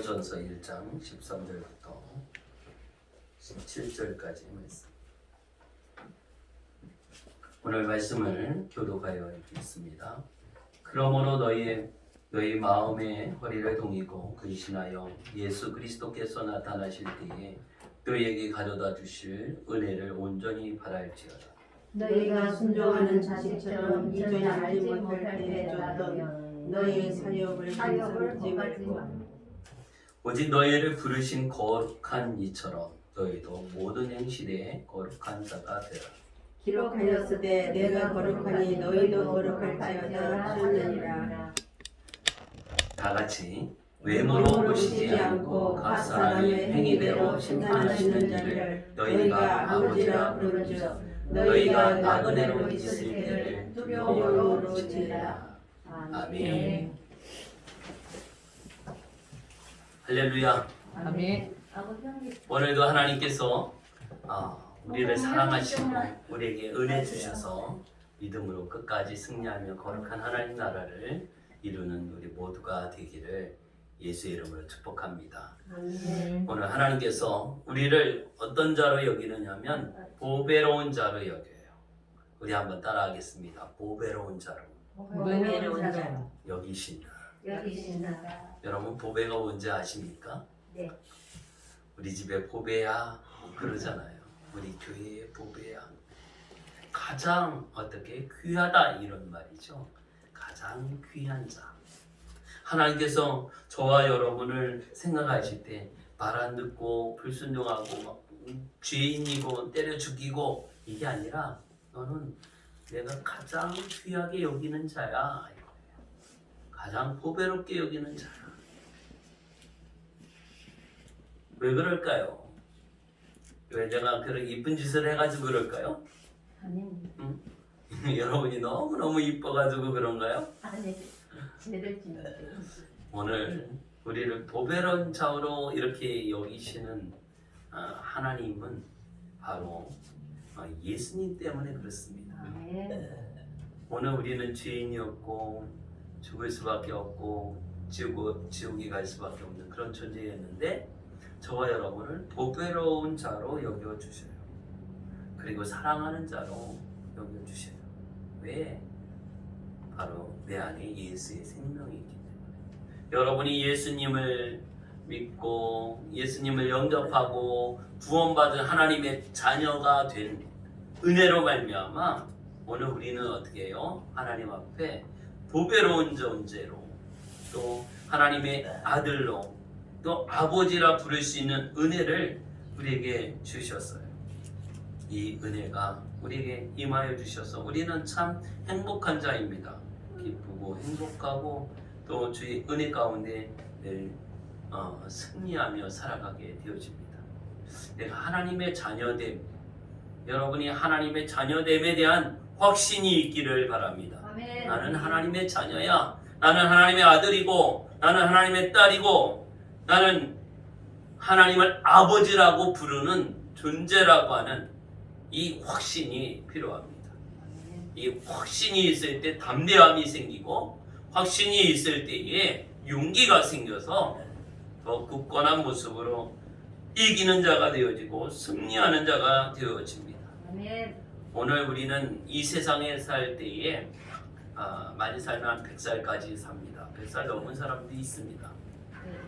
고린도전서 1장 13절부터 17절까지 말씀. 오늘 말씀을 교독하여 읽겠습니다. 그러므로 너희 마음의 허리를 동이고 근신하여 예수 그리스도께서 나타나실 때에 너희에게 가져다 주실 은혜를 온전히 바랄지어다. 너희가 순종하는 자식처럼 이전에 알지 못할 때에 줬던 너희의 사역을 인정하지 말고 오직 너희를 부르신 거룩한 이처럼 너희도 모든 행실에 거룩한 자가 되라. 기록하였으되 내가 거룩하니 너희도 거룩할지어다 하느니라. 다 같이 외모로 보시지 않고 각 사람의 행위대로 심판하시는 이를 너희가 아버지라 부르짖어 너희가 나그네로 있을 때를 두려움으로 지내라. 아멘. 할렐루야. 아멘. 오늘도 하나님께서 우리를 사랑하시고 우리에게 은혜 주셔서 믿음으로 끝까지 승리하며 거룩한 하나님 나라를 이루는 우리 모두가 되기를 예수의 이름으로 축복합니다. 오늘 하나님께서 우리를 어떤 자로 여기느냐면 보배로운 자로 여겨요. 우리 한번 따라하겠습니다. 보배로운 자로 보배로운 자 여기신다. 여기신다. 여러분 보배가 뭔지 아십니까? 네. 우리 집에 보배야 그러잖아요. 우리 교회의 보배야. 가장 어떻게 귀하다 이런 말이죠. 가장 귀한 자. 하나님께서 저와 여러분을 생각하실 때 말 안 듣고 불순종하고 죄인이고 때려 죽이고 이게 아니라 너는 내가 가장 귀하게 여기는 자야. 가장 보배롭게 여기는 자야. 왜 그럴까요? 왜 제가 그런 이쁜 짓을 해가지고 그럴까요? 아닙니다. 여러분이 너무너무 이뻐가지고 그런가요? 아니, 제를 지내세요. 오늘 우리를 보배로운 자로 이렇게 여기시는 하나님은 바로 예수님 때문에 그렇습니다. 오늘 우리는 죄인이었고 죽을 수밖에 없고 지옥에 갈 수밖에 없는 그런 존재였는데 저와 여러분을 보배로운 자로 여겨주셔요. 그리고 사랑하는 자로 여겨주셔요. 왜? 바로 내 안에 예수의 생명이 있기 때문에. 여러분이 예수님을 믿고 예수님을 영접하고 구원받은 하나님의 자녀가 된 은혜로 말미암아 오늘 우리는 어떻게 해요? 하나님 앞에 보배로운 존재로 또 하나님의 아들로 또 아버지라 부를 수 있는 은혜를 우리에게 주셨어요. 이 은혜가 우리에게 임하여 주셔서 우리는 참 행복한 자입니다. 기쁘고 행복하고 또 주의 은혜 가운데 늘 승리하며 살아가게 되어집니다. 내가 하나님의 자녀됨, 여러분이 하나님의 자녀됨에 대한 확신이 있기를 바랍니다. 아멘. 나는 하나님의 자녀야. 나는 하나님의 아들이고 나는 하나님의 딸이고 나는 하나님을 아버지라고 부르는 존재라고 하는 이 확신이 필요합니다. 이 확신이 있을 때 담대함이 생기고 확신이 있을 때에 용기가 생겨서 더 굳건한 모습으로 이기는 자가 되어지고 승리하는 자가 되어집니다. 아멘. 오늘 우리는 이 세상에 살 때에 많이 살면 100살까지 삽니다. 100살 넘은 사람도 있습니다.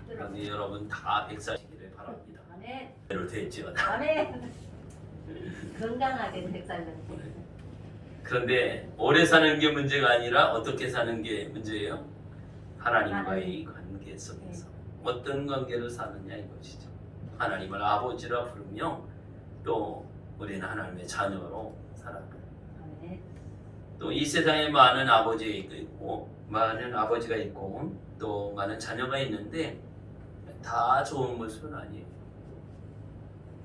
그런데 여러분 다 100살이기를 바랍니다. 아멘. 대로 되지요. 아멘. 건강하게 백살는. 그런데 오래 사는 게 문제가 아니라 어떻게 사는 게 문제예요? 하나님과의 관계 속에서 어떤 관계를 사느냐 이것이죠. 하나님을 아버지라 부르며 또 우리는 하나님의 자녀로 살아가요. 또 이 세상에 많은 아버지가 있고 또 많은 자녀가 있는데 다 좋은 모습은 아니에요.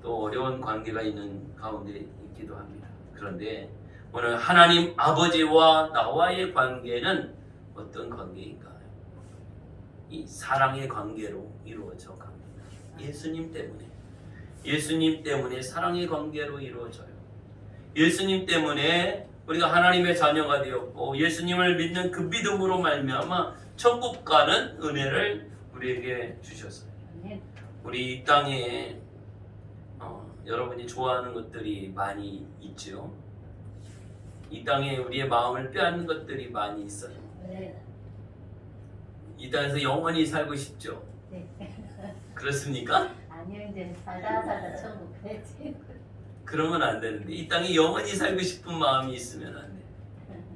또 어려운 관계가 있는 가운데 있기도 합니다. 그런데 오늘 하나님 아버지와 나와의 관계는 어떤 관계인가요? 이 사랑의 관계로 이루어져 갑니다. 예수님 때문에 사랑의 관계로 이루어져요. 예수님 때문에 우리가 하나님의 자녀가 되었고 예수님을 믿는 그 믿음으로 말미암아 천국 가는 은혜를 우리에게 주셨어요. 아멘. 우리 이 땅에 여러분이 좋아하는 것들이 많이 있죠. 이 땅에 우리의 마음을 빼앗는 것들이 많이 있어요. 네. 이 땅에서 영원히 살고 싶죠. 네. 그렇습니까? 아니요, 이제 살다 천국 가야지. 그러면 안 되는데 이 땅에 영원히 살고 싶은 마음이 있으면 안 돼.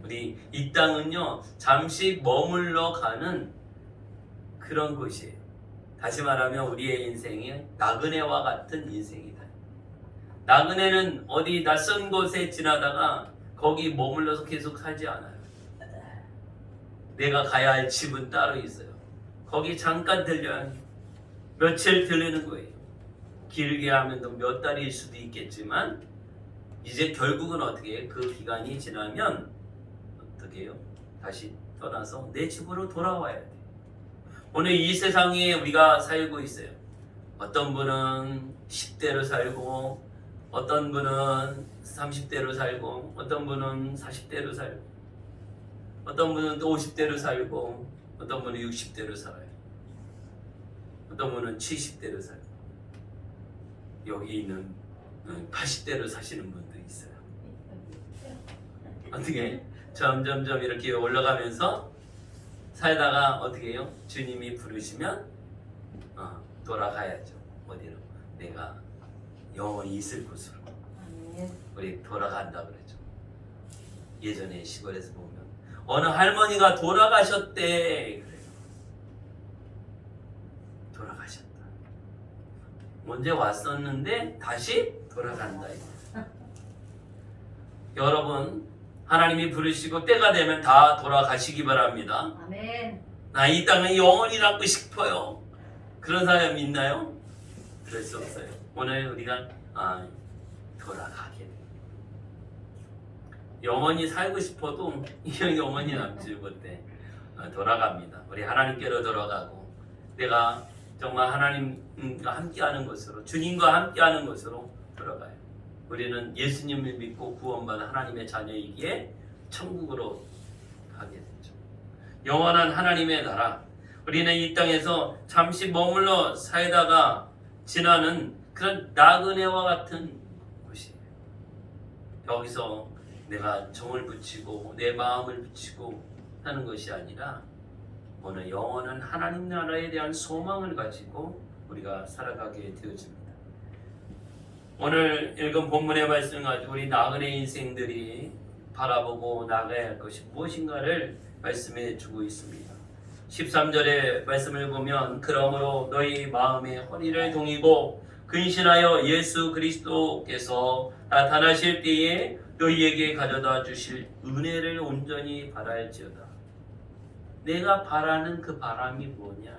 우리 이 땅은요 잠시 머물러 가는 그런 곳이에요. 다시 말하면 우리의 인생이 나그네와 같은 인생이다. 나그네는 어디 낯선 곳에 지나다가 거기 머물러서 계속 살지 않아요. 내가 가야 할 집은 따로 있어요. 거기 잠깐 들려야 해요. 며칠 들리는 거예요. 길게 하면 또 몇 달일 수도 있겠지만 이제 결국은 어떻게 해요? 그 기간이 지나면 어떻게 해요? 다시 떠나서 내 집으로 돌아와야 돼요. 오늘 이 세상에 우리가 살고 있어요. 어떤 분은 10대로 살고 어떤 분은 30대로 살고 어떤 분은 40대로 살고 어떤 분은 또 50대로 살고 어떤 분은 60대로 살아요. 어떤 분은 70대로 살고 여기 있는 80대로 사시는 분도 있어요. 어떻게 점점점 이렇게 올라가면서 살다가 어떻게 해요? 주님이 부르시면 돌아가야죠. 어디로? 내가 영원히 있을 곳으로 아멘. 우리 돌아간다 그러죠. 예전에 시골에서 보면 어느 할머니가 돌아가셨대 그래요. 돌아가셨다. 언제 왔었는데 다시 돌아간다. 여러분 하나님이 부르시고 때가 되면 다 돌아가시기 바랍니다. 아멘. 나 이 땅에 영원히 남고 싶어요. 그런 사람이 있나요? 그럴 수 없어요. 오늘 우리가 돌아가게 돼요. 영원히 살고 싶어도 영원히 남지 못해. 돌아갑니다. 우리 하나님께로 돌아가고 내가 정말 하나님과 함께하는 것으로 주님과 함께하는 것으로 돌아가요. 우리는 예수님을 믿고 구원받은 하나님의 자녀이기에 천국으로 가게 되죠. 영원한 하나님의 나라. 우리는 이 땅에서 잠시 머물러 살다가 지나는 그런 나그네와 같은 곳이에요. 여기서 내가 정을 붙이고 내 마음을 붙이고 하는 것이 아니라 오늘 영원한 하나님 나라에 대한 소망을 가지고 우리가 살아가게 되어집니다. 오늘 읽은 본문의 말씀을 가지고 우리 나그네 인생들이 바라보고 나가야 할 것이 무엇인가를 말씀해 주고 있습니다. 13절의 말씀을 보면 그러므로 너희 마음의 허리를 동이고 근신하여 예수 그리스도께서 나타나실 때에 너희에게 가져다 주실 은혜를 온전히 바랄지어다. 내가 바라는 그 바람이 뭐냐?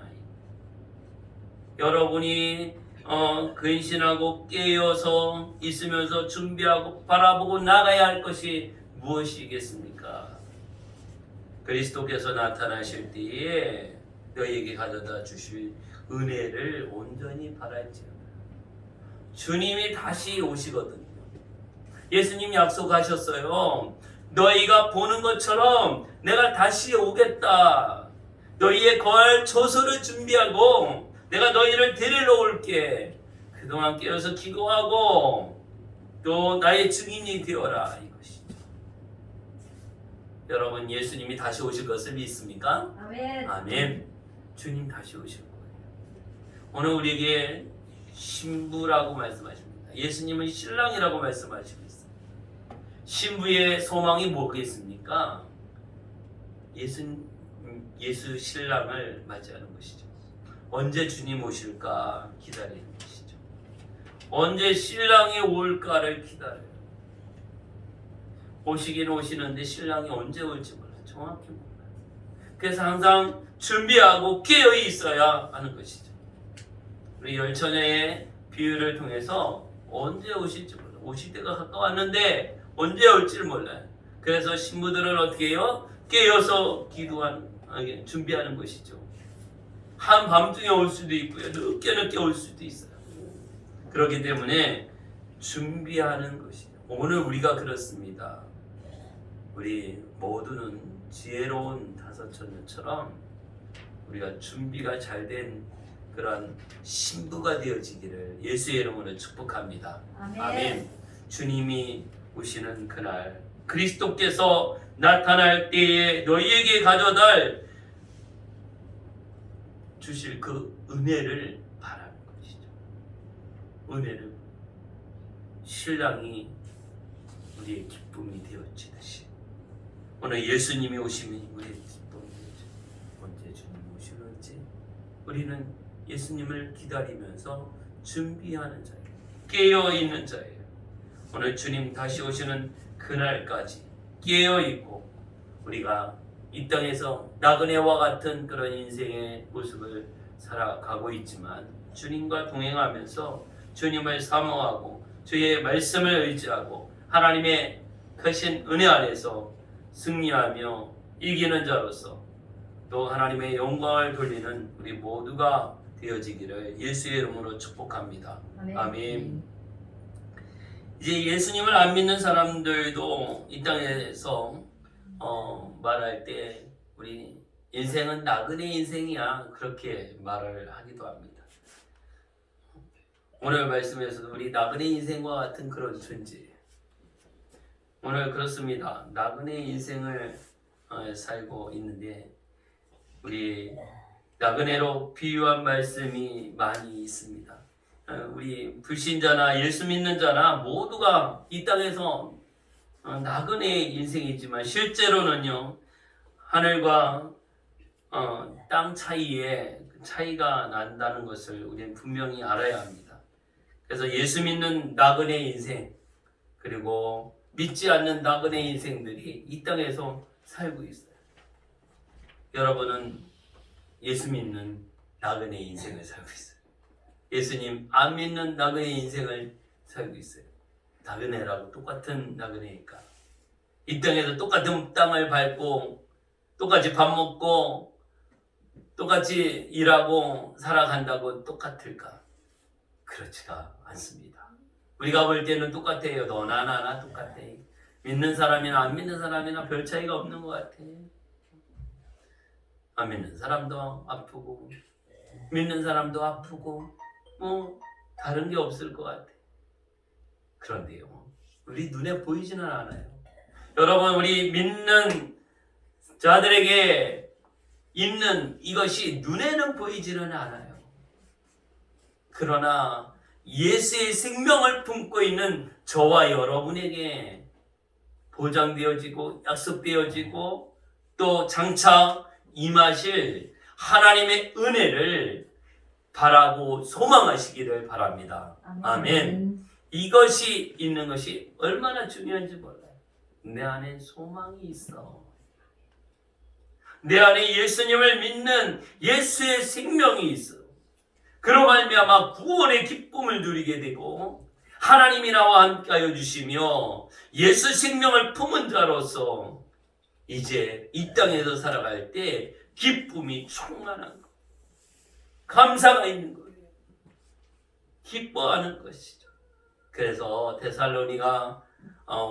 여러분이 근신하고 깨어서 있으면서 준비하고 바라보고 나가야 할 것이 무엇이겠습니까? 그리스도께서 나타나실 때에 너희에게 가져다 주실 은혜를 온전히 바랄지어다. 주님이 다시 오시거든요. 예수님 약속하셨어요. 너희가 보는 것처럼 내가 다시 오겠다. 너희의 거할 처소를 준비하고 내가 너희를 데리러 올게. 그동안 깨어서 기도하고 또 나의 증인이 되어라. 이것이죠. 여러분 예수님이 다시 오실 것을 믿습니까? 아멘. 아멘. 주님 다시 오실 거예요. 오늘 우리에게 신부라고 말씀하십니다. 예수님은 신랑이라고 말씀하시고 있어요. 신부의 소망이 뭐겠습니까? 예수 신랑을 맞이하는 것이죠. 언제 주님 오실까 기다리는 것이죠. 언제 신랑이 올까를 기다려요. 오시긴 오시는데 신랑이 언제 올지 몰라요. 정확히 몰라요. 그래서 항상 준비하고 깨어 있어야 하는 것이죠. 우리 열처녀의 비유를 통해서 언제 오실지 몰라요. 오실 때가 가까웠는데 언제 올지를 몰라요. 그래서 신부들은 어떻게 해요? 깨어서 준비하는 것이죠. 한밤중에 올 수도 있고요. 늦게 올 수도 있어요. 그렇기 때문에 준비하는 것이죠. 오늘 우리가 그렇습니다. 우리 모두는 지혜로운 다섯 처녀처럼 우리가 준비가 잘 된 그런 신부가 되어지기를 예수의 이름으로 축복합니다. 아멘. 아멘. 주님이 오시는 그날 그리스도께서 나타날 때에 너희에게 가져다 주실 그 은혜를 바라는 것이죠. 은혜를 신랑이 우리의 기쁨이 되어지듯이 오늘 예수님이 오심이 우리의 기쁨이 되어지. 언제 주님 오시는지 우리는 예수님을 기다리면서 준비하는 자예요. 깨어있는 자예요. 오늘 주님 다시 오시는 그날까지 깨어있고 우리가 이 땅에서 나그네와 같은 그런 인생의 모습을 살아가고 있지만 주님과 동행하면서 주님을 사모하고 주의 말씀을 의지하고 하나님의 크신 은혜 안에서 승리하며 이기는 자로서 또 하나님의 영광을 돌리는 우리 모두가 되어지기를 예수의 이름으로 축복합니다. 아멘. 이제 예수님을 안 믿는 사람들도 이 땅에서 말할 때 우리 인생은 나그네 인생이야 그렇게 말을 하기도 합니다. 오늘 말씀에서도 우리 나그네 인생과 같은 그런 존재예요. 오늘 그렇습니다. 나그네 인생을 살고 있는데 우리 나그네로 비유한 말씀이 많이 있습니다. 우리 불신자나 예수 믿는 자나 모두가 이 땅에서 나그네 인생이지만 실제로는요 하늘과 땅 사이에 차이가 난다는 것을 우리는 분명히 알아야 합니다. 그래서 예수 믿는 나그네 인생 그리고 믿지 않는 나그네 인생들이 이 땅에서 살고 있어요. 여러분은 예수 믿는 나그네 인생을 살고 있어요. 예수님 안 믿는 나그네 인생을 살고 있어요. 나그네라고 똑같은 나그네니까 이 땅에서 똑같은 땅을 밟고 똑같이 밥 먹고 똑같이 일하고 살아간다고 똑같을까? 그렇지가 않습니다. 우리가 볼 때는 똑같아요. 너나 나나 똑같아. 믿는 사람이나 안 믿는 사람이나 별 차이가 없는 것 같아. 안 믿는 사람도 아프고 믿는 사람도 아프고 뭐 다른 게 없을 것 같아. 그런데요 우리 눈에 보이지는 않아요. 여러분 우리 믿는 자들에게 있는 이것이 눈에는 보이지는 않아요. 그러나 예수의 생명을 품고 있는 저와 여러분에게 보장되어지고 약속되어지고 또 장차 임하실 하나님의 은혜를 바라고 소망하시기를 바랍니다. 아멘. 이것이 있는 것이 얼마나 중요한지 몰라요. 내 안에 소망이 있어. 내 안에 예수님을 믿는 예수의 생명이 있어. 그로 말미암아 구원의 기쁨을 누리게 되고 하나님이 나와 함께하여 주시며 예수 생명을 품은 자로서 이제 이 땅에서 살아갈 때 기쁨이 충만한 것, 감사가 있는 거예요. 기뻐하는 것이죠. 그래서 데살로니가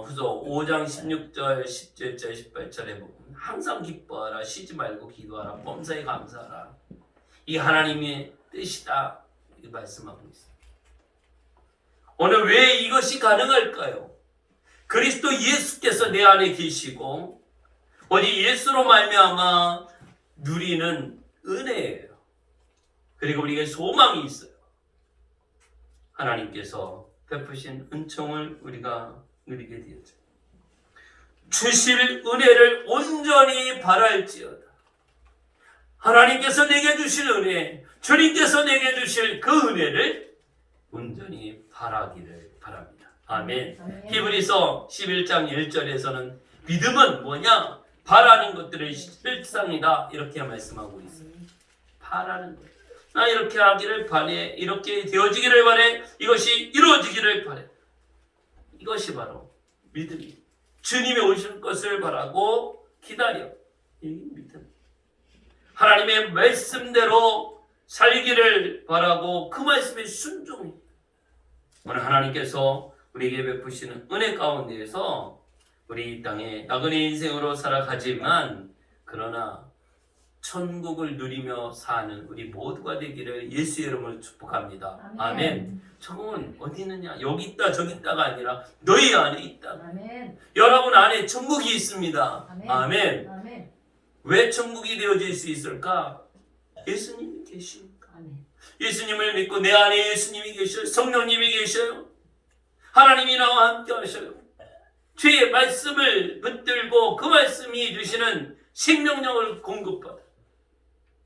후서 5장 16절, 17절, 18절에 보면 항상 기뻐하라, 쉬지 말고 기도하라, 범사에 감사하라. 이 하나님의 뜻이다 이렇게 말씀하고 있습니다. 오늘 왜 이것이 가능할까요? 그리스도 예수께서 내 안에 계시고 오직 예수로 말미암아 누리는 은혜예요. 그리고 우리에게 소망이 있어요. 하나님께서 베푸신 은총을 우리가 누리게 되었죠. 주실 은혜를 온전히 바랄지어다. 하나님께서 내게 주실 은혜, 주님께서 내게 주실 그 은혜를 온전히 바라기를 바랍니다. 아멘. 히브리서 11장 1절에서는 믿음은 뭐냐? 바라는 것들의 실상이다. 이렇게 말씀하고 있어요. 바라는 것. 나 이렇게 하기를 바래. 이렇게 되어지기를 바래. 이것이 이루어지기를 바래. 이것이 바로 믿음이에요. 주님이 오실 것을 바라고 기다려. 이 믿음. 하나님의 말씀대로 살기를 바라고 그 말씀에 순종해. 오늘 하나님께서 우리에게 베푸시는 은혜 가운데에서 우리 이 땅에 나그네 인생으로 살아가지만 그러나 천국을 누리며 사는 우리 모두가 되기를 예수의 이름으로 축복합니다. 아멘. 아멘. 천국은 어디 있느냐? 여기 있다 저기 있다가 아니라 너희 안에 있다. 아멘. 여러분 안에 천국이 있습니다. 아멘. 아멘. 아멘. 왜 천국이 되어질 수 있을까? 예수님이 계시니까. 아멘. 예수님을 믿고 내 안에 예수님이 계셔요. 성령님이 계셔요. 하나님이 나와 함께 하셔요. 주의 말씀을 붙들고 그 말씀이 주시는 생명력을 공급받아.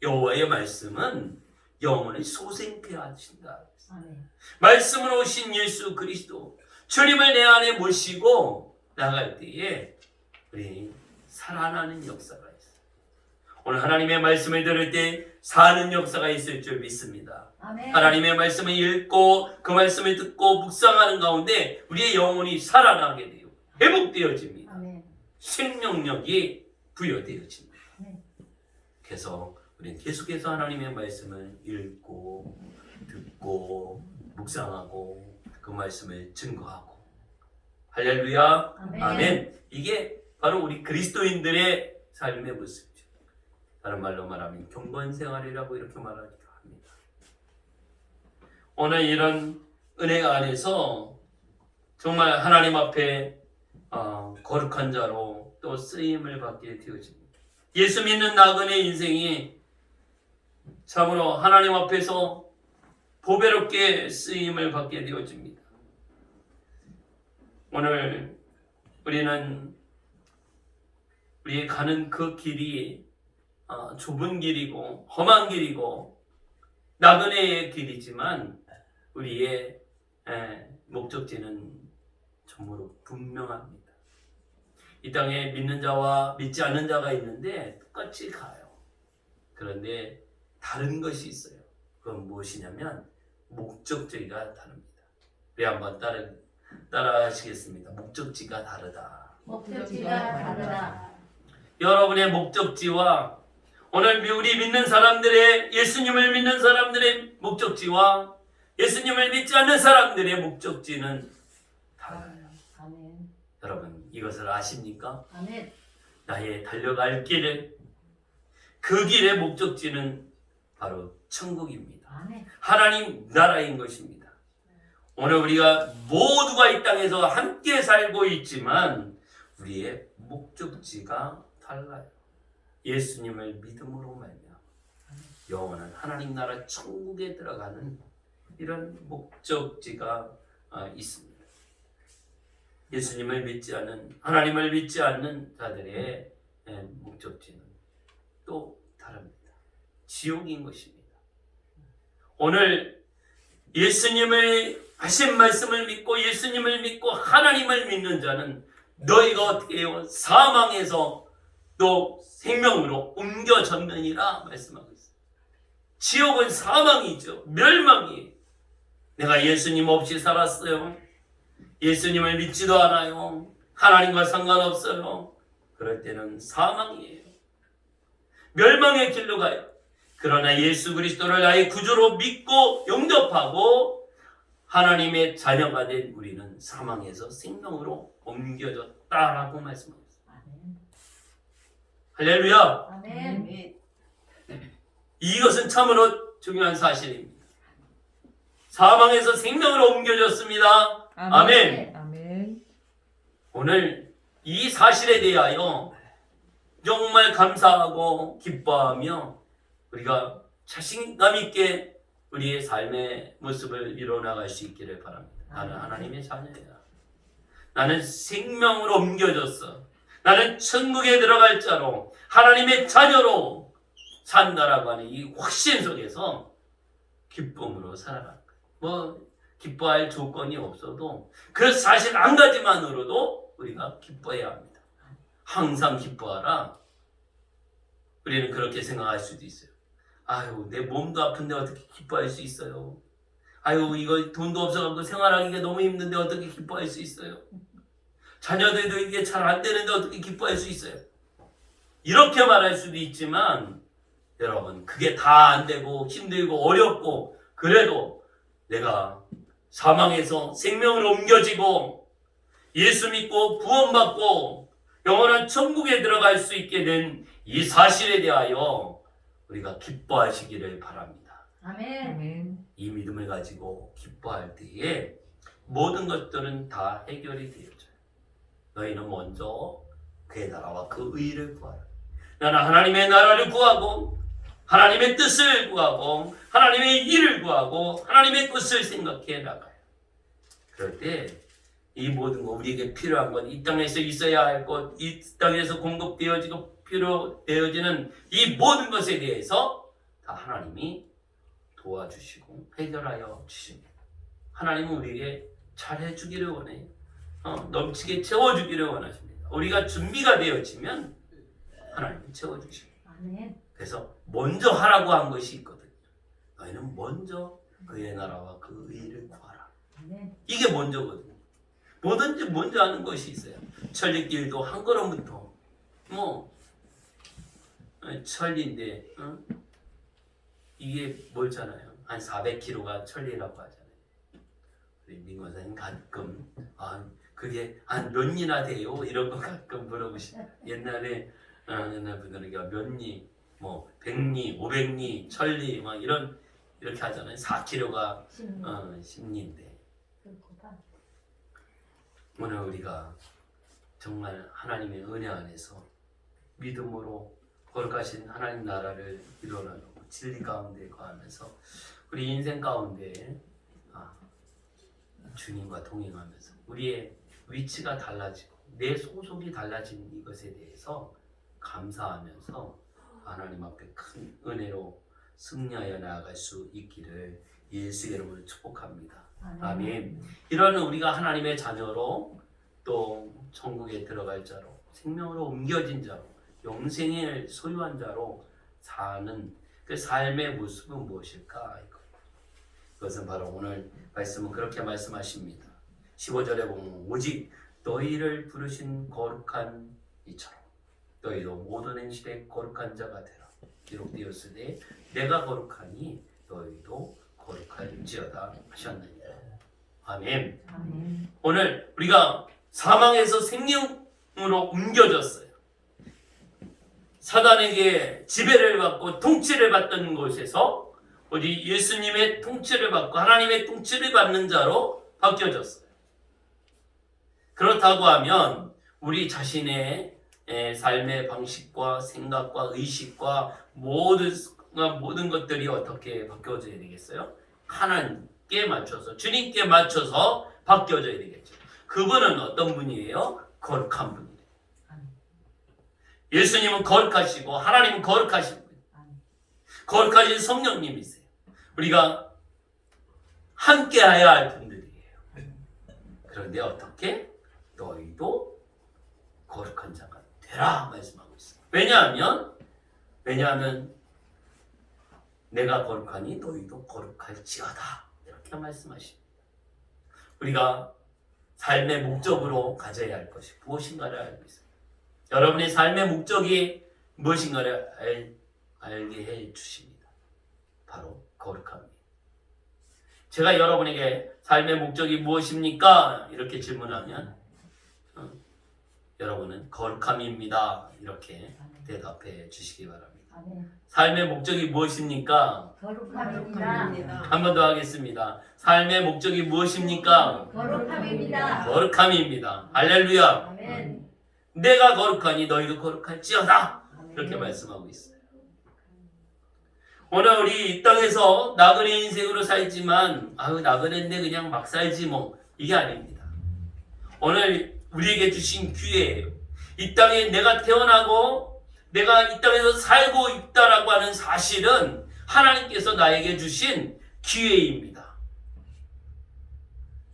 여호와의 말씀은 영혼을 소생케 하신다. 아멘. 말씀으로 오신 예수 그리스도 주님을 내 안에 모시고 나갈 때에 우리 살아나는 역사가 있어요. 오늘 하나님의 말씀을 들을 때 사는 역사가 있을 줄 믿습니다. 아멘. 하나님의 말씀을 읽고 그 말씀을 듣고 묵상하는 가운데 우리의 영혼이 살아나게 돼요. 회복되어집니다. 아멘. 생명력이 부여되어집니다. 아멘. 그래서 우리는 계속해서 하나님의 말씀을 읽고 듣고 묵상하고 그 말씀을 증거하고 할렐루야. 아멘. 아멘. 이게 바로 우리 그리스도인들의 삶의 모습이죠. 다른 말로 말하면 경건 생활이라고 이렇게 말하기도 합니다. 오늘 이런 은혜 안에서 정말 하나님 앞에 거룩한 자로 또 쓰임을 받게 되어집니다. 예수 믿는 나그네 인생이 참으로 하나님 앞에서 보배롭게 쓰임을 받게 되어집니다. 오늘 우리는 우리의 가는 그 길이 좁은 길이고 험한 길이고 나그네의 길이지만 우리의 목적지는 정말로 분명합니다. 이 땅에 믿는 자와 믿지 않는 자가 있는데 똑같이 가요. 그런데 다른 것이 있어요. 그건 무엇이냐면 목적지가 다릅니다. 우리 한번 따라 하시겠습니다. 목적지가 다르다. 목적지가 다르다. 여러분의 목적지와 오늘 우리 믿는 사람들의 예수님을 믿는 사람들의 목적지와 예수님을 믿지 않는 사람들의 목적지는 달라요. 아멘. 여러분 이것을 아십니까? 아멘. 나의 달려갈 길을 그 길의 목적지는 바로 천국입니다. 아멘. 하나님 나라인 것입니다. 오늘 우리가 모두가 이 땅에서 함께 살고 있지만 우리의 목적지가 달라요. 예수님을 믿음으로 말미암아 영원한 하나님 나라 천국에 들어가는 이런 목적지가 있습니다. 예수님을 믿지 않는 하나님을 믿지 않는 자들의 목적지는 또 다릅니다. 지옥인 것입니다. 오늘 예수님의 하신 말씀을 믿고 예수님을 믿고 하나님을 믿는 자는 너희가 어떻게 해요? 사망에서 또 생명으로 옮겨졌느니라 말씀하고 있어요. 지옥은 사망이죠. 멸망이에요. 내가 예수님 없이 살았어요. 예수님을 믿지도 않아요. 하나님과 상관없어요. 그럴 때는 사망이에요. 멸망의 길로 가요. 그러나 예수 그리스도를 나의 구주로 믿고 영접하고 하나님의 자녀가 된 우리는 사망에서 생명으로 옮겨졌다라고 말씀하고 있어요. 아멘. 할렐루야. 아멘. 이것은 참으로 중요한 사실입니다. 사망에서 생명으로 옮겨졌습니다. 아멘. 아멘. 오늘 이 사실에 대하여 정말 감사하고 기뻐하며 우리가 자신감 있게 우리의 삶의 모습을 이뤄나갈 수 있기를 바랍니다. 나는 하나님의 자녀야. 나는 생명으로 옮겨졌어. 나는 천국에 들어갈 자로 하나님의 자녀로 산다라고 하는 이 확신 속에서 기쁨으로 살아가는 거예요. 기뻐할 조건이 없어도 그 사실 한 가지만으로도 우리가 기뻐해야 합니다. 항상 기뻐하라. 우리는 그렇게 생각할 수도 있어요. 아유, 내 몸도 아픈데 어떻게 기뻐할 수 있어요? 아유, 이거 돈도 없어갖고 생활하기가 너무 힘든데 어떻게 기뻐할 수 있어요? 자녀들도 이게 잘 안 되는데 어떻게 기뻐할 수 있어요? 이렇게 말할 수도 있지만 여러분, 그게 다 안 되고 힘들고 어렵고 그래도 내가 사망에서 생명으로 옮겨지고 예수 믿고 구원받고 영원한 천국에 들어갈 수 있게 된 이 사실에 대하여 우리가 기뻐하시기를 바랍니다. 아멘. 아멘. 이 믿음을 가지고 기뻐할 때에 모든 것들은 다 해결이 되어져요. 너희는 먼저 그의 나라와 그 의를 구하라. 나는 하나님의 나라를 구하고 하나님의 뜻을 구하고 하나님의 일을 구하고 하나님의 뜻을 생각해 나가요. 그럴 때 이 모든 것, 우리에게 필요한 것, 이 땅에서 있어야 할 것, 이 땅에서 공급되어지고 필요되어지는 이 모든 것에 대해서 다 하나님이 도와주시고 해결하여 주십니다. 하나님은 우리에게 잘해주기를 원해요. 넘치게 채워주기를 원하십니다. 우리가 준비가 되어지면 하나님은 채워주십니다. 아멘. 그래서 먼저 하라고 한 것이 있거든요. 너희는 먼저 그의 나라와 그 의를 구하라. 아멘. 이게 먼저거든요. 뭐든지 먼저 하는 것이 있어요. 천리길도 한 걸음부터 천리인데 이게 뭘잖아요. 한 400km가 천리라고 하잖아요. 우리 민건사님 가끔 그게 한 몇 리나 돼요? 이런 거 가끔 물어보시죠. 옛날 분들은 몇 리, 100리, 500리, 1000리 막 이렇게 하잖아요. 4km가 10리인데 오늘 우리가 정말 하나님의 은혜 안에서 믿음으로 거룩하신 하나님 나라를 이뤄나가고 진리 가운데 거하면서 우리 인생 가운데 주님과 동행하면서 우리의 위치가 달라지고 내 소속이 달라진 이것에 대해서 감사하면서 하나님 앞에 큰 은혜로 승리하여 나아갈 수 있기를 예수의 이름으로 축복합니다. 아멘. 이런 우리가 하나님의 자녀로 또 천국에 들어갈 자로 생명으로 옮겨진 자로 영생을 소유한 자로 사는 그 삶의 모습은 무엇일까? 그것은 바로 오늘 말씀은 그렇게 말씀하십니다. 15절에 보면 오직 너희를 부르신 거룩한 이처럼 너희도 모든 행실에 거룩한 자가 되라. 기록되었으되 내가 거룩하니 너희도 거룩할지어다 하셨느니라. 아멘. 아멘. 오늘 우리가 사망에서 생명으로 옮겨졌어요. 사단에게 지배를 받고 통치를 받던 곳에서 우리 예수님의 통치를 받고 하나님의 통치를 받는 자로 바뀌어졌어요. 그렇다고 하면 우리 자신의 삶의 방식과 생각과 의식과 모든 것들이 어떻게 바뀌어져야 되겠어요? 하나님께 맞춰서 주님께 맞춰서 바뀌어져야 되겠죠. 그분은 어떤 분이에요? 거룩한 분이에요. 예수님은 거룩하시고 하나님은 거룩하신 분. 거룩하신 성령님이세요. 우리가 함께해야 할 분들이에요. 그런데 어떻게? 너희도 거룩한 자가 되라 말씀하고 있어요. 왜냐하면 내가 거룩하니 너희도 거룩할지어다 이렇게 말씀하십니다. 우리가 삶의 목적으로 가져야 할 것이 무엇인가를 알고 있어요. 여러분의 삶의 목적이 무엇인가를 알게 해 주십니다. 바로 거룩함이에요. 제가 여러분에게 삶의 목적이 무엇입니까? 이렇게 질문하면 여러분은 거룩함입니다. 이렇게 대답해 주시기 바랍니다. 아멘. 삶의 목적이 무엇입니까? 거룩함입니다. 한 번 더 하겠습니다. 삶의 목적이 무엇입니까? 거룩함입니다. 거룩함입니다. 할렐루야. 아멘. 내가 거룩하니 너희도 거룩할지어다. 이렇게 말씀하고 있어요. 오늘 우리 이 땅에서 나그네 인생으로 살지만 나그네인데 그냥 막 살지 이게 아닙니다. 오늘 우리에게 주신 기회예요. 이 땅에 내가 태어나고 내가 이 땅에서 살고 있다라고 하는 사실은 하나님께서 나에게 주신 기회입니다.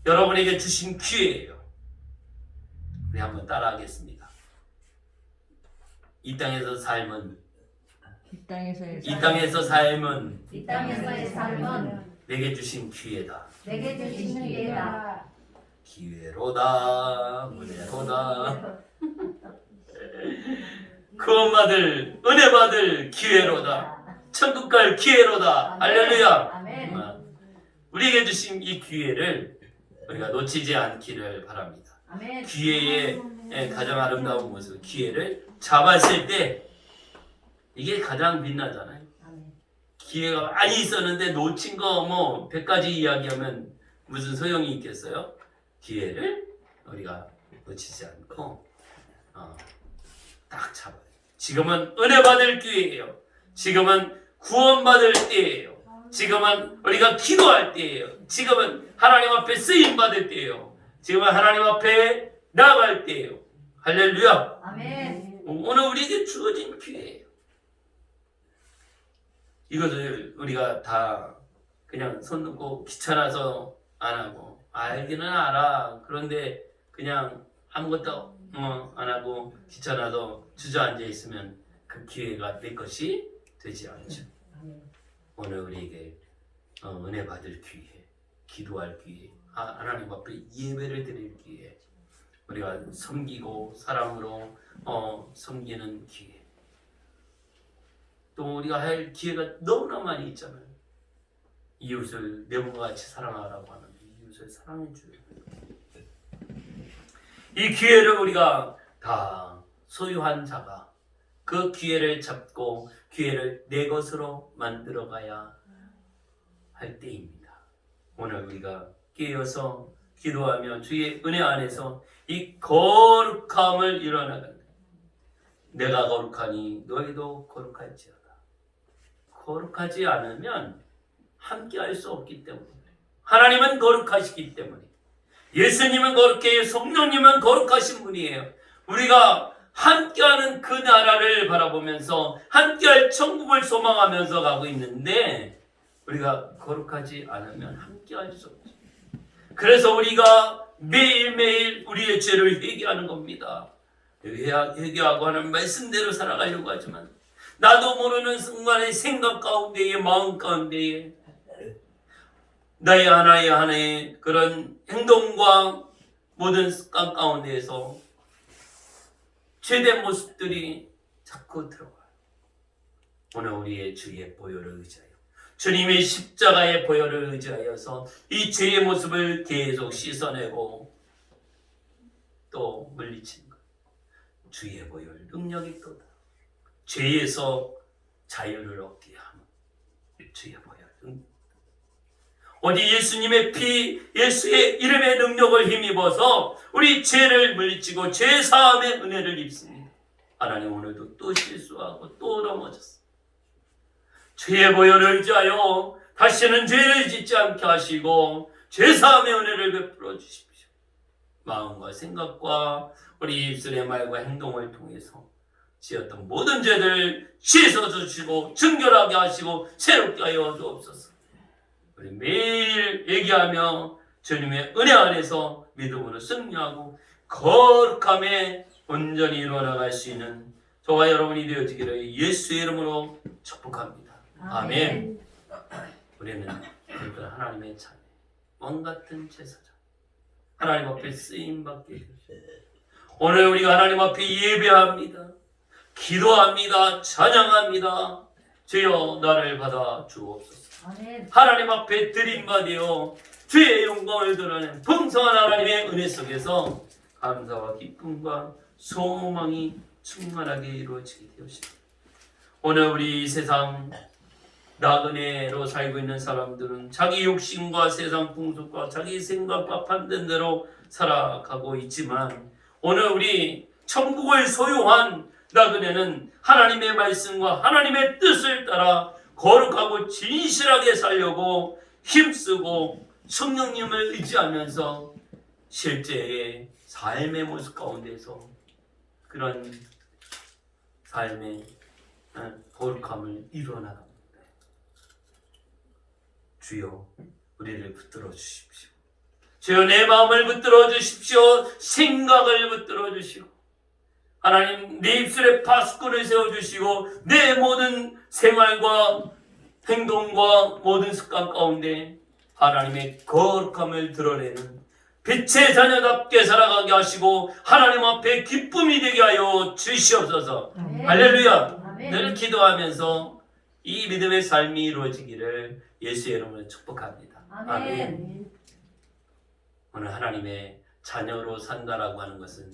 여러분에게 주신 기회예요. 우리 한번 따라하겠습니다. 이 땅에서의 삶은 이 땅에서의 삶은 내게 주신 기회다. 내게 주신 기회다. 기회로다, 은혜로다. 구원받을, 은혜받을 기회로다. 천국 갈 기회로다. 할렐루야. 아멘. 우리에게 주신 이 기회를 우리가 놓치지 않기를 바랍니다. 아멘. 기회의 가장 아름다운 모습, 기회를 잡았을 때 이게 가장 빛나잖아요. 기회가 많이 있었는데 놓친 거 뭐 100가지 이야기하면 무슨 소용이 있겠어요? 기회를 우리가 놓치지 않고 딱 잡아요. 지금은 은혜 받을 기회예요. 지금은 구원받을 때예요. 지금은 우리가 기도할 때예요. 지금은 하나님 앞에 쓰임 받을 때예요. 지금은 하나님 앞에 나아갈 때예요. 할렐루야. 아멘. 오늘 우리에게 주어진 기회예요. 이것을 우리가 다 그냥 손 놓고 귀찮아서 안 하고 알기는 알아. 그런데 그냥 아무것도 안 하고 귀찮아서 주저앉아 있으면 그 기회가 내 것이 되지 않죠. 오늘 우리에게 은혜 받을 기회, 기도할 기회, 하나님 앞에 예배를 드릴 기회, 우리가 섬기고 사랑으로 섬기는 기회, 또 우리가 할 기회가 너무나 많이 있잖아요. 이웃을 내 몸과 같이 사랑하라고 하는데 이웃을 사랑해 줘요. 이 기회를 우리가 다 소유한 자가 그 기회를 잡고 기회를 내 것으로 만들어가야 할 때입니다. 오늘 우리가 깨어서 기도하며 주의 은혜 안에서 이 거룩함을 이뤄나간다. 내가 거룩하니 너희도 거룩할지어다. 거룩하지 않으면 함께 할 수 없기 때문에, 하나님은 거룩하시기 때문에, 예수님은 거룩해요. 성령님은 거룩하신 분이에요. 우리가 함께하는 그 나라를 바라보면서 함께할 천국을 소망하면서 가고 있는데 우리가 거룩하지 않으면 함께할 수 없죠. 그래서 우리가 매일매일 우리의 죄를 회개하는 겁니다. 회개하고 하는 말씀대로 살아가려고 하지만 나도 모르는 순간의 생각 가운데에, 마음 가운데에 나의 하나의 그런 행동과 모든 습관 가운데에서 죄된 모습들이 자꾸 들어와요. 오늘 우리의 주의 보혈을 의지하여, 주님의 십자가의 보혈을 의지하여서 이 죄의 모습을 계속 씻어내고 또 물리치는 것. 주의 보혈 능력이 또다. 죄에서 자유를 얻게 하는 주의 보혈. 오직 예수님의 피, 예수의 이름의 능력을 힘입어서 우리 죄를 물리치고 죄 사함의 은혜를 입습니다. 하나님 오늘도 또 실수하고 또 넘어졌습니다. 죄의 보혈을 의지하여 다시는 죄를 짓지 않게 하시고 죄 사함의 은혜를 베풀어 주십시오. 마음과 생각과 우리 입술의 말과 행동을 통해서 지었던 모든 죄를 씻어주시고 정결하게 하시고 새롭게 하여 주옵소서. 우리 매일 얘기하며 주님의 은혜 안에서 믿음으로 승리하고 거룩함에 온전히 이루어나갈 수 있는 저와 여러분이 되어지기를 예수의 이름으로 축복합니다. 아멘. 우리는 그런 하나님의 자녀, 왕같은 제사장, 하나님 앞에 쓰임받게 해주시옵소서. 오늘 우리가 하나님 앞에 예배합니다. 기도합니다. 찬양합니다. 주여 나를 받아 주옵소서. 아멘. 하나님 앞에 드림받으여 주의 영광을 드러낸 풍성한 하나님의 은혜 속에서 감사와 기쁨과 소망이 충만하게 이루어지게 되었습니다. 오늘 우리 세상 나그네로 살고 있는 사람들은 자기 욕심과 세상 풍속과 자기 생각과 판단대로 살아가고 있지만 오늘 우리 천국을 소유한 나그네는 하나님의 말씀과 하나님의 뜻을 따라 거룩하고 진실하게 살려고 힘쓰고 성령님을 의지하면서 실제의 삶의 모습 가운데서 그런 삶의 거룩함을 이루어나갑니다. 주여 우리를 붙들어 주십시오. 주여 내 마음을 붙들어 주십시오. 생각을 붙들어 주시고 하나님 내 입술에 파수꾼을 세워주시고 내 모든 생활과 행동과 모든 습관 가운데 하나님의 거룩함을 드러내는 빛의 자녀답게 살아가게 하시고 하나님 앞에 기쁨이 되게 하여 주시옵소서. 아멘. 할렐루야. 아멘. 늘 기도하면서 이 믿음의 삶이 이루어지기를 예수의 이름으로 축복합니다. 아멘. 오늘 하나님의 자녀로 산다라고 하는 것은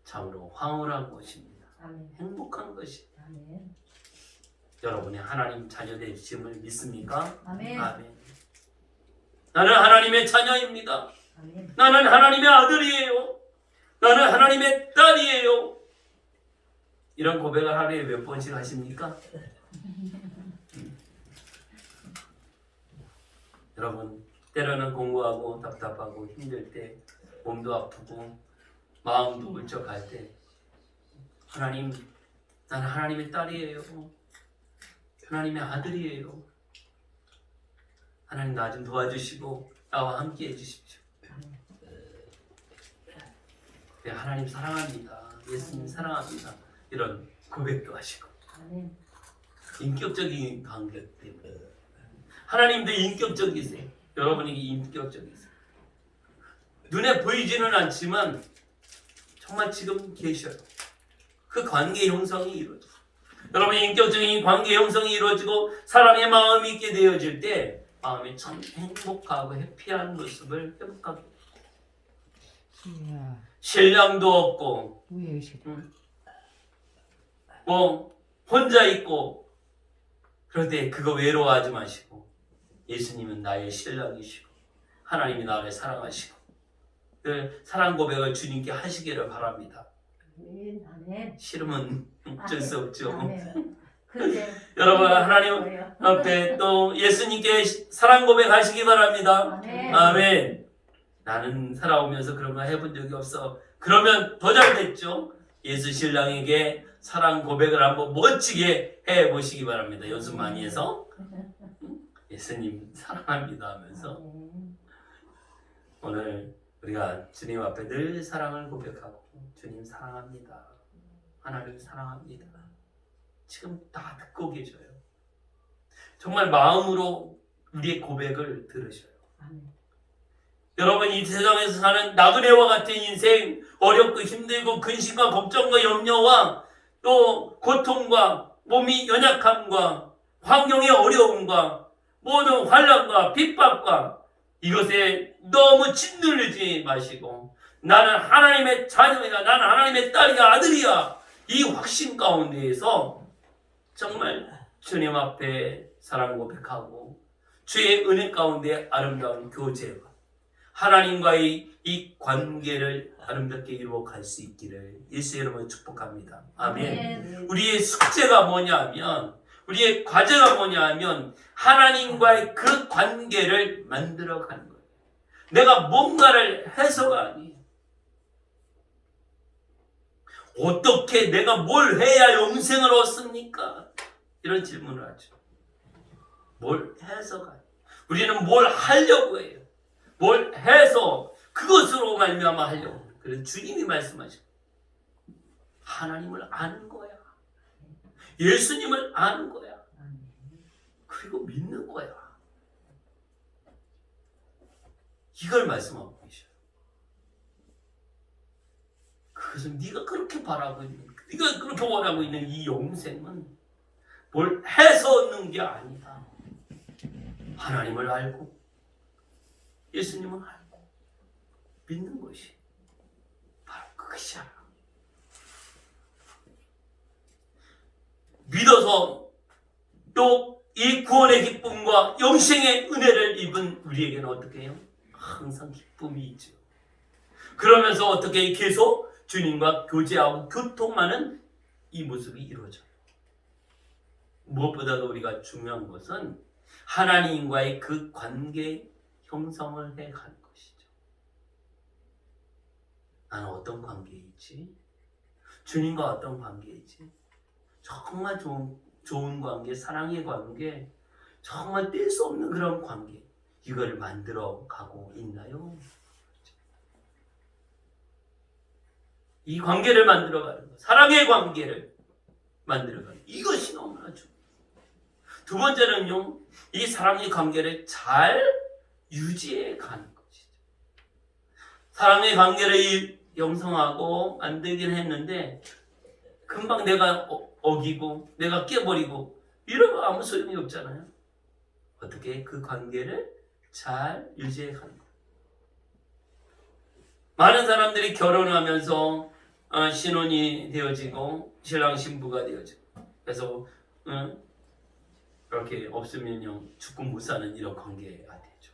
참으로 황홀한 것입니다. 아멘. 행복한 것입니다. 아멘. 여러분의 하나님 자녀 되심을 믿습니까? 아멘. 아멘. 나는 하나님의 자녀입니다. 아멘. 나는 하나님의 아들이에요. 나는 하나님의 딸이에요. 이런 고백을 하루에 몇 번씩 하십니까? 여러분, 때로는 공부하고 답답하고 힘들 때, 몸도 아프고 마음도 울적할 때, 하나님, 나는 하나님의 딸이에요. 하나님의 아들이에요. 하나님 나 좀 도와주시고 나와 함께 해주십시오. 네, 하나님 사랑합니다. 예수님 사랑합니다. 이런 고백도 하시고 아멘. 인격적인 관계 때문에 하나님도 인격적이세요. 여러분이 인격적이세요. 눈에 보이지는 않지만 정말 지금 계셔요. 그 관계 형성이 이루어져요. 여러분 인격적인 관계 형성이 이루어지고 사람의 마음이 있게 되어질 때 마음이 참 행복하고 해피한 모습을 회복하게 돼요. 이야. 신랑도 없고 우에 실. 뭐 혼자 있고 그럴 때 그거 외로워하지 마시고 예수님은 나의 신랑이시고 하나님이 나를 사랑하시고 그 사랑 고백을 주님께 하시기를 바랍니다. 아멘. 싫으면 어쩔 수 없죠. 아멘. 근데 여러분 하나님 앞에 또 예수님께 사랑 고백하시기 바랍니다. 아멘. 아멘. 나는 살아오면서 그런 거 해본 적이 없어. 그러면 더 잘 됐죠. 예수 신랑에게 사랑 고백을 한번 멋지게 해보시기 바랍니다. 연습 많이 해서 예수님 사랑합니다 하면서 오늘 우리가 주님 앞에 늘 사랑을 고백하고 주님 사랑합니다. 하나님 사랑합니다. 지금 다 듣고 계셔요. 정말 마음으로 우리의 고백을 들으셔요. 여러분 이 세상에서 사는 나그네와 같은 인생 어렵고 힘들고 근심과 걱정과 염려와 또 고통과 몸이 연약함과 환경의 어려움과 모든 환난과 핍박과 이것에 너무 짓눌리지 마시고 나는 하나님의 자녀이다. 나는 하나님의 딸이야 아들이야. 이 확신 가운데에서 정말 주님 앞에 사랑 고백하고 주의 은혜 가운데 아름다운 교제와 하나님과의 이 관계를 아름답게 이루어갈 수 있기를 예수 이름으로 축복합니다. 아멘. 우리의 숙제가 뭐냐면 우리의 과제가 뭐냐면 하나님과의 그 관계를 만들어가는 거예요. 내가 뭔가를 해서가 아니에요. 어떻게 내가 뭘 해야 영생을 얻습니까? 이런 질문을 하죠. 뭘 해서가 아니에요. 우리는 뭘 하려고 해요. 뭘 해서 그것으로 말미암아 하려고 해요. 그래서 주님이 말씀하시고 하나님을 아는 거야. 예수님을 아는 거야. 그리고 믿는 거야. 이걸 말씀하고 계셔요. 그래서 네가 그렇게 바라고 있는, 네가 그렇게 원하고 있는 이 영생은 뭘 해서 얻는 게 아니다. 하나님을 알고 예수님을 알고 믿는 것이 바로 그것이야. 믿어서 또 이 구원의 기쁨과 영생의 은혜를 입은 우리에게는 어떻게 해요? 항상 기쁨이 있죠. 그러면서 어떻게 계속 주님과 교제하고 교통하는 이 모습이 이루어져요. 무엇보다도 우리가 중요한 것은 하나님과의 그 관계 형성을 해가는 것이죠. 나는 어떤 관계에 있지? 주님과 어떤 관계에 있지? 정말 좋은 관계, 사랑의 관계, 정말 뗄 수 없는 그런 관계, 이걸 만들어 가고 있나요? 이 관계를 만들어가는 것, 사랑의 관계를 만들어가는 것, 이것이 너무나 중요해요. 두 번째는요, 이 사랑의 관계를 잘 유지해 가는 것이죠. 사랑의 관계를 형성하고 만들긴 했는데 금방 내가 어기고 내가 깨버리고 이러면 아무 소용이 없잖아요. 어떻게 그 관계를 잘 유지해 가는 거예요. 많은 사람들이 결혼하면서 신혼이 되어지고 신랑 신부가 되어지고 그래서 이렇게 없으면요 죽고 못 사는 이런 관계가 되죠.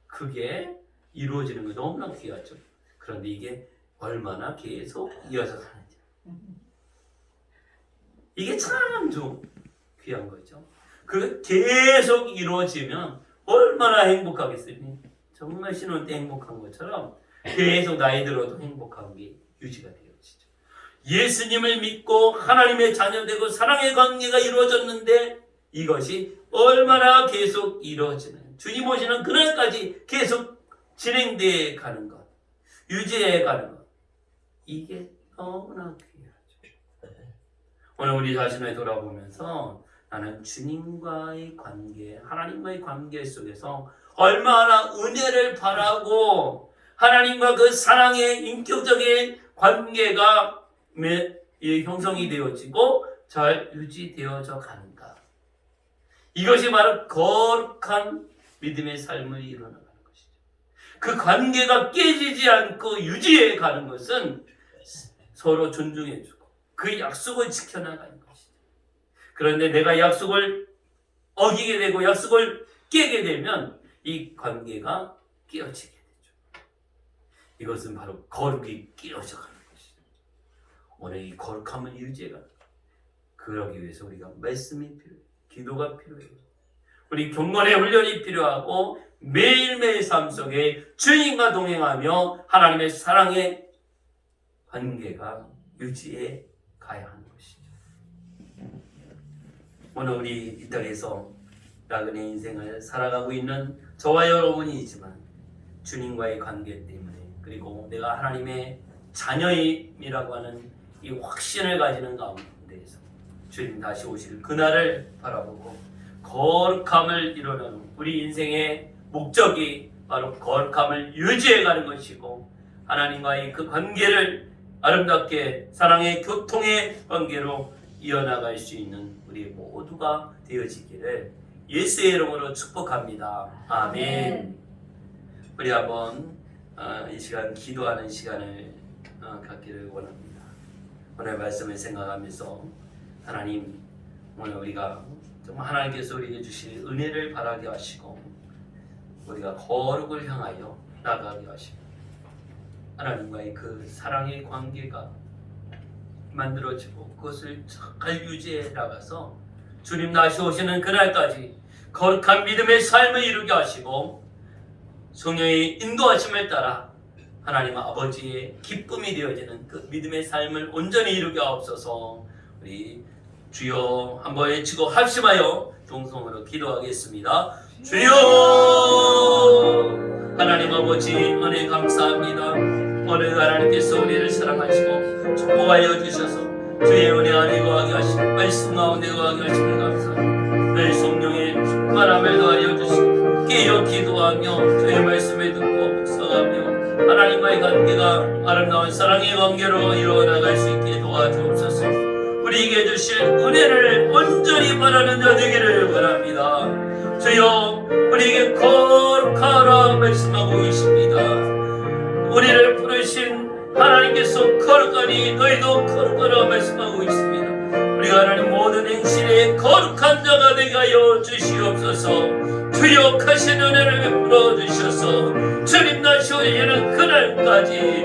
그게 이루어지는 거 너무나 귀하죠. 그런데 이게 얼마나 계속 이어져 가는지, 이게 참 좀 귀한 거죠. 그 계속 이루어지면 얼마나 행복하겠어요. 정말 신혼 때 행복한 것처럼 계속 나이 들어도 행복한 게 유지가 되어지죠. 예수님을 믿고 하나님의 자녀되고 사랑의 관계가 이루어졌는데 이것이 얼마나 계속 이루어지는, 주님 오시는 그날까지 계속 진행되어 가는 것, 유지해 가는 것, 이게 너무나 귀하죠. 오늘 우리 자신을 돌아보면서 나는 주님과의 관계, 하나님과의 관계 속에서 얼마나 은혜를 바라고 하나님과 그 사랑의 인격적인 관계가 형성이 되어지고 잘 유지되어져 가는가. 이것이 바로 거룩한 믿음의 삶을 이뤄나가는 것이죠. 그 관계가 깨지지 않고 유지해 가는 것은 서로 존중해주고 그 약속을 지켜나가는 것이죠. 그런데 내가 약속을 어기게 되고 약속을 깨게 되면 이 관계가 깨어지게 되죠. 이것은 바로 거룩이 깨어져 가는 것이죠. 오늘 이 거룩함을 유지해가는 것, 그러기 위해서 우리가 말씀이 필요해요. 기도가 필요해요. 우리 경건의 훈련이 필요하고 매일매일 삶 속에 주님과 동행하며 하나님의 사랑의 관계가 유지해 가야 하는 것이죠. 오늘 우리 이 땅에서 나그네 인생을 살아가고 있는 저와 여러분이지만 주님과의 관계 때문에, 그리고 내가 하나님의 자녀임이라고 하는 이 확신을 가지는 가운데에서 주님 다시 오실 그날을 바라보고 거룩함을 이루는 우리 인생의 목적이 바로 거룩함을 유지해가는 것이고, 하나님과의 그 관계를 아름답게 사랑의 교통의 관계로 이어나갈 수 있는 우리 모두가 되어지기를 예수의 이름으로 축복합니다. 아멘. 우리 한번 이 시간 기도하는 시간을 갖기를 원합니다. 오늘 말씀을 생각하면서 하나님, 오늘 우리가 정말 하나님께서 우리에게 주실 은혜를 바라게 하시고 우리가 거룩을 향하여 나가게 하시고 하나님과의 그 사랑의 관계가 만들어지고 그것을 잘 유지해 나가서 주님 다시 오시는 그날까지 거룩한 믿음의 삶을 이루게 하시고 성령의 인도하심을 따라 하나님 아버지의 기쁨이 되어지는 그 믿음의 삶을 온전히 이루게 하옵소서. 우리 주여 한번 외치고 합심하여 동성으로 기도하겠습니다. 주여 하나님 아버지 은혜 감사합니다. 오늘 하나님께서 우리를 사랑하시고 축복하여 주셔서 주의 은혜 안에 거하게 하시고 말씀 가운데 거하게 하시는 감사합니다. 너희 성령의 충만함을 더하여 주시고 깨어 기도하며 주의 말씀을 듣고 묵상하며 하나님과의 관계가 아름다운 사랑의 관계로 이루어나갈 수 있게 도와주옵소서. 우리에게 주실 은혜를 온전히 바라는 자 되기를 바랍니다. 주여 우리에게 거룩하라 말씀하고 계십니다. 우리를 부르신 하나님께서 거룩하니 너희도 거룩하라 말씀하고 있습니다. 우리가 하나님 모든 행실에 거룩한 자가 되게 하여 주시옵소서. 주여 크신 은혜를 베풀어 주셔서 주님 다시 오시는 그날까지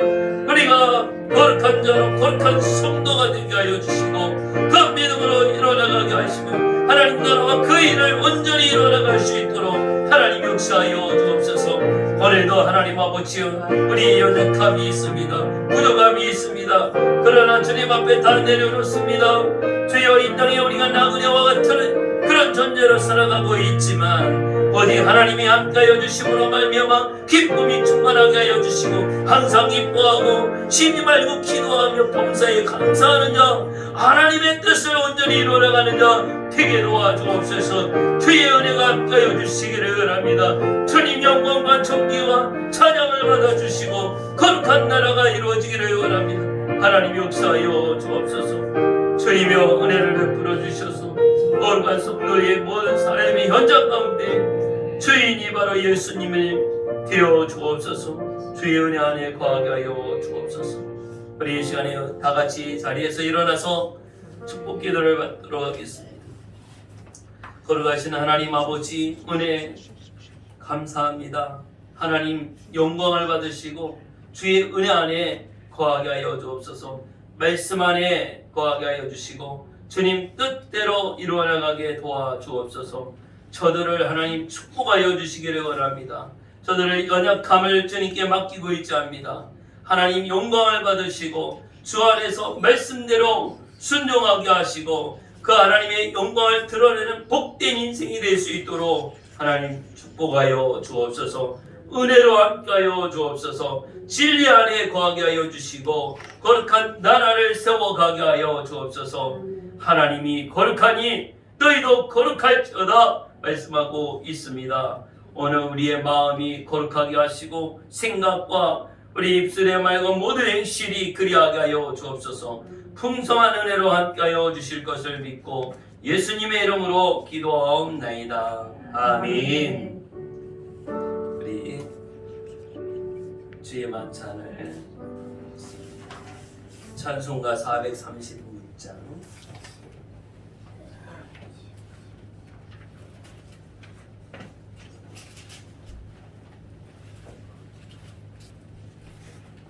우리가 거룩한 자로 거룩한 성도가 되게 하여 주시고 그 믿음으로 일어나가게 하시고 하나님 나라와 그 일을 온전히 일어나갈 수 있도록 하나님 역사하여 주옵소서. 오늘도 하나님 아버지여 우리 연약함이 있습니다. 부족함이 있습니다. 그러나 주님 앞에 다 내려놓습니다. 주여 이 땅에 우리가 나그네와 같은 그런 존재로 살아가고 있지만 어디 하나님이 함께하여 주심으로 말미암아 기쁨이 충만하게 하여 주시고 항상 기뻐하고 쉬지 말고 기도하며 범사에 감사하는 자, 하나님의 뜻을 온전히 이루어나가는 자 되게 도와주옵소서. 주의 은혜가 함께하여 주시기를 바랍니다. 주님 영광과 존귀와 찬양을 받아주시고 거룩한 나라가 이루어지기를 원합니다. 하나님 역사하여 주옵소서. 주님여 은혜를 베풀어 주셔서 거룩한 성도의 모든 삶의 현장 가운데 주인이 바로 예수님을 되어 주옵소서. 주의 은혜 안에 거하게 하여 주옵소서. 우리 이 시간에 다 같이 자리에서 일어나서 축복 기도를 받도록 하겠습니다. 거룩하신 하나님 아버지 은혜 감사합니다. 하나님 영광을 받으시고 주의 은혜 안에 거하게 하여 주옵소서. 말씀 안에 거하게 하여 주시고 주님 뜻대로 이루어나가게 도와주옵소서. 저들을 하나님 축복하여 주시기를 원합니다. 저들의 연약함을 주님께 맡기고 있지 합니다. 하나님 영광을 받으시고 주 안에서 말씀대로 순종하게 하시고 그 하나님의 영광을 드러내는 복된 인생이 될 수 있도록 하나님 축복하여 주옵소서. 은혜로 함께하여 주옵소서. 진리 안에 거하게 하여 주시고 거룩한 나라를 세워가게 하여 주옵소서. 하나님이 거룩하니 너희도 거룩할지어다 말씀하고 있습니다. 오늘 우리의 마음이 거룩하게 하시고 생각과 우리 입술의 말과 모든 행실이 그리하게 하여 주옵소서. 풍성한 은혜로 함께하여 주실 것을 믿고 예수님의 이름으로 기도하옵나이다. 아멘. 우리 주의 만찬을 찬송가 430